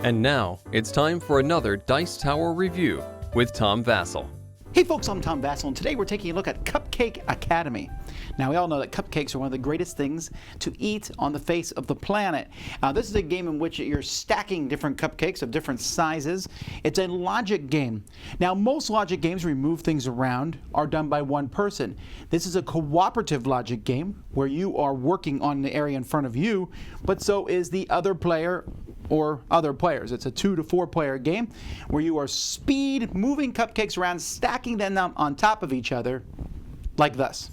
And now, it's time for another Dice Tower review with Tom Vasel. Hey folks, I'm Tom Vasel, and today we're taking a look at Cupcake Academy. Now, we all know that cupcakes are one of the greatest things to eat on the face of the planet. This is a game in which you're stacking different cupcakes of different sizes. It's a logic game. Now, most logic games where you move things around are done by one person. This is a cooperative logic game where you are working on the area in front of you, but so is the other player or other players. It's a 2 to 4 player game where you are speed moving cupcakes around, stacking them on top of each other like this.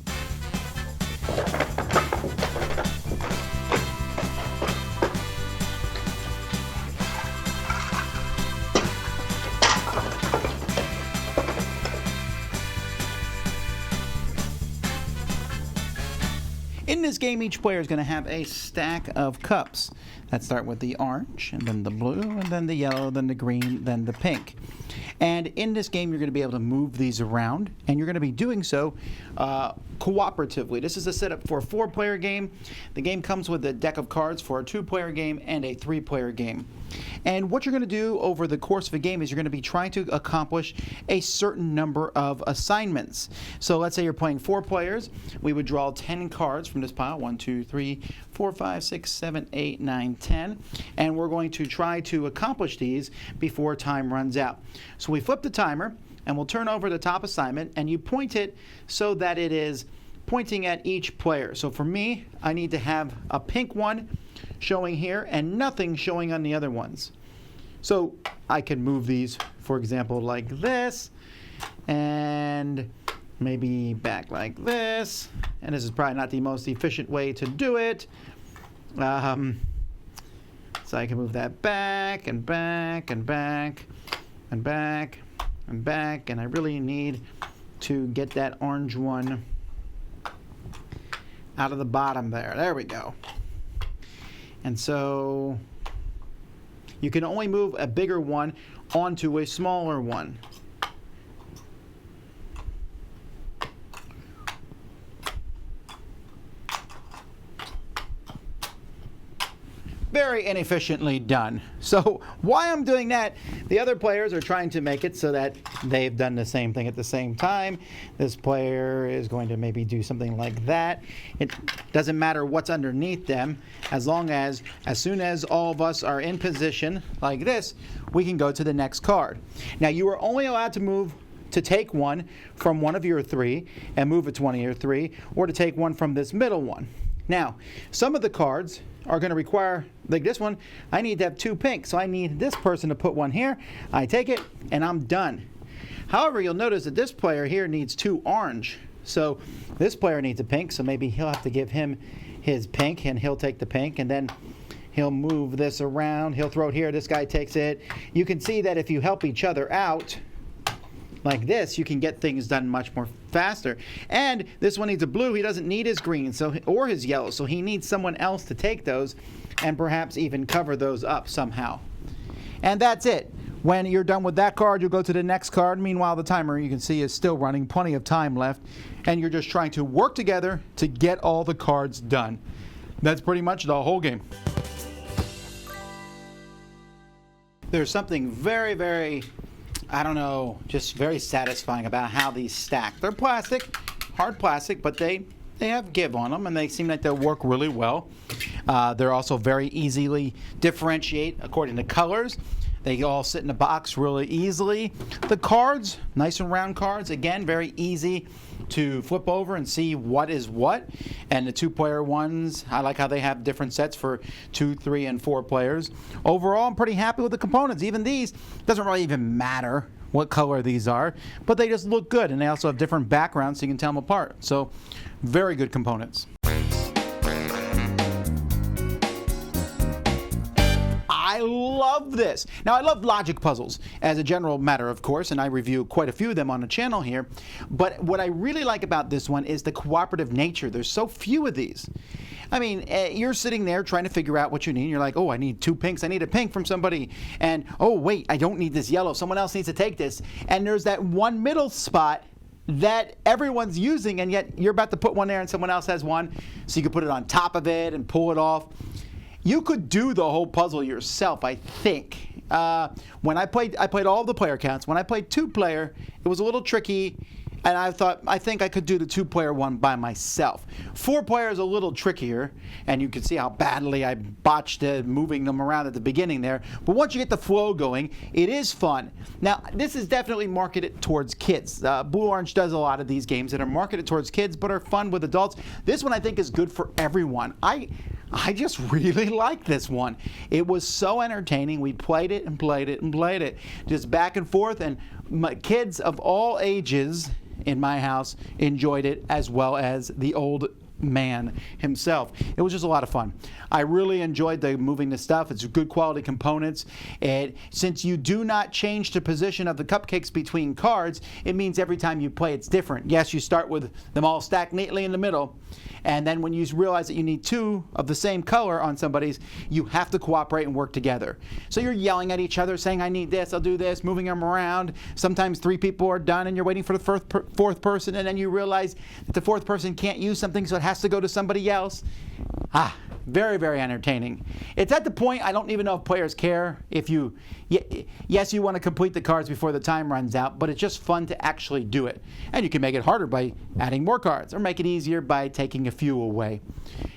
In this game, each player is going to have a stack of cups that start with the orange, and then the blue, and then the yellow, then the green, then the pink. And in this game, you're going to be able to move these around, and you're going to be doing so cooperatively. This is a setup for a 4-player game. The game comes with a deck of cards for a 2-player game and a 3-player game. And what you're going to do over the course of a game is you're going to be trying to accomplish a certain number of assignments. So let's say you're playing 4 players. We would draw 10 cards from this pile. 1, 2, 3, 4, 5, 6, 7, 8, 9, 10. And we're going to try to accomplish these before time runs out. So we flip the timer, and we'll turn over the top assignment, and you point it so that it is pointing at each player. So for me, I need to have a pink one showing here and nothing showing on the other ones. So I can move these, for example, like this, and maybe back like this. And this is probably not the most efficient way to do it. So I can move that back and back and back and back and back, and I really need to get that orange one out of the bottom there. There we go. And so you can only move a bigger one onto a smaller one. Very inefficiently done. So while I'm doing that, the other players are trying to make it so that they've done the same thing at the same time. This player is going to maybe do something like that. It doesn't matter what's underneath them, as long as soon as all of us are in position like this, we can go to the next card. Now, you are only allowed to take one from one of your 3 and move it to one of your 3, or to take one from this middle one. Now, some of the cards are going to require, like this one, I need to have 2 pink, so I need this person to put one here. I take it, and I'm done. However, you'll notice that this player here needs 2 orange. So this player needs a pink, so maybe he'll have to give him his pink, and he'll take the pink, and then he'll move this around. He'll throw it here. This guy takes it. You can see that if you help each other out like this, you can get things done much more faster. And this one needs a blue. He doesn't need his green or his yellow, so he needs someone else to take those and perhaps even cover those up somehow. And that's it. When you're done with that card, you'll go to the next card. Meanwhile, the timer, you can see, is still running. Plenty of time left. And you're just trying to work together to get all the cards done. That's pretty much the whole game. There's something very, very, I don't know, just very satisfying about how these stack. They're plastic, hard plastic, but they have give on them, and they seem like they'll work really well. They're also very easily differentiate according to colors. They all sit in a box really easily. The cards, nice and round cards, again, very easy to flip over and see what is what. And the 2-player ones, I like how they have different sets for 2, 3, and 4 players. Overall, I'm pretty happy with the components. Even these, doesn't really even matter what color these are, but they just look good, and they also have different backgrounds so you can tell them apart. So, very good components. I love this. Now, I love logic puzzles as a general matter, of course, and I review quite a few of them on the channel here. But what I really like about this one is the cooperative nature. There's so few of these. I mean, you're sitting there trying to figure out what you need. You're like, oh, I need 2 pinks. I need a pink from somebody. And, oh, wait, I don't need this yellow. Someone else needs to take this. And there's that one middle spot that everyone's using, and yet you're about to put one there and someone else has one. So you can put it on top of it and pull it off. You could do the whole puzzle yourself, I think. When I played all the player counts. When I played 2-player, it was a little tricky, and I think I could do the 2-player one by myself. 4-player is a little trickier, and you can see how badly I botched moving them around at the beginning there. But once you get the flow going, it is fun. Now, this is definitely marketed towards kids. Blue Orange does a lot of these games that are marketed towards kids but are fun with adults. This one I think is good for everyone. I just really like this one. It was so entertaining. We played it and played it and played it, just back and forth, and kids of all ages in my house enjoyed it, as well as the old man himself. It was just a lot of fun. I really enjoyed the moving the stuff. It's good quality components. Since you do not change the position of the cupcakes between cards, it means every time you play it's different. Yes, you start with them all stacked neatly in the middle, and then when you realize that you need 2 of the same color on somebody's, you have to cooperate and work together. So you're yelling at each other, saying, I need this, I'll do this, moving them around. Sometimes 3 people are done and you're waiting for the fourth person, and then you realize that the 4th person can't use something, so it has to go to somebody else. Very, very entertaining. It's at the point I don't even know if players care. Yes, you want to complete the cards before the time runs out, but it's just fun to actually do it. And you can make it harder by adding more cards, or make it easier by taking a few away.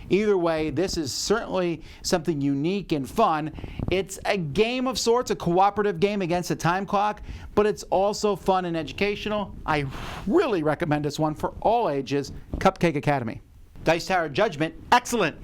Either way, this is certainly something unique and fun. It's a game of sorts, a cooperative game against a time clock, but it's also fun and educational. I really recommend this one for all ages. Cupcake Academy. Dice Tower Judgment, excellent.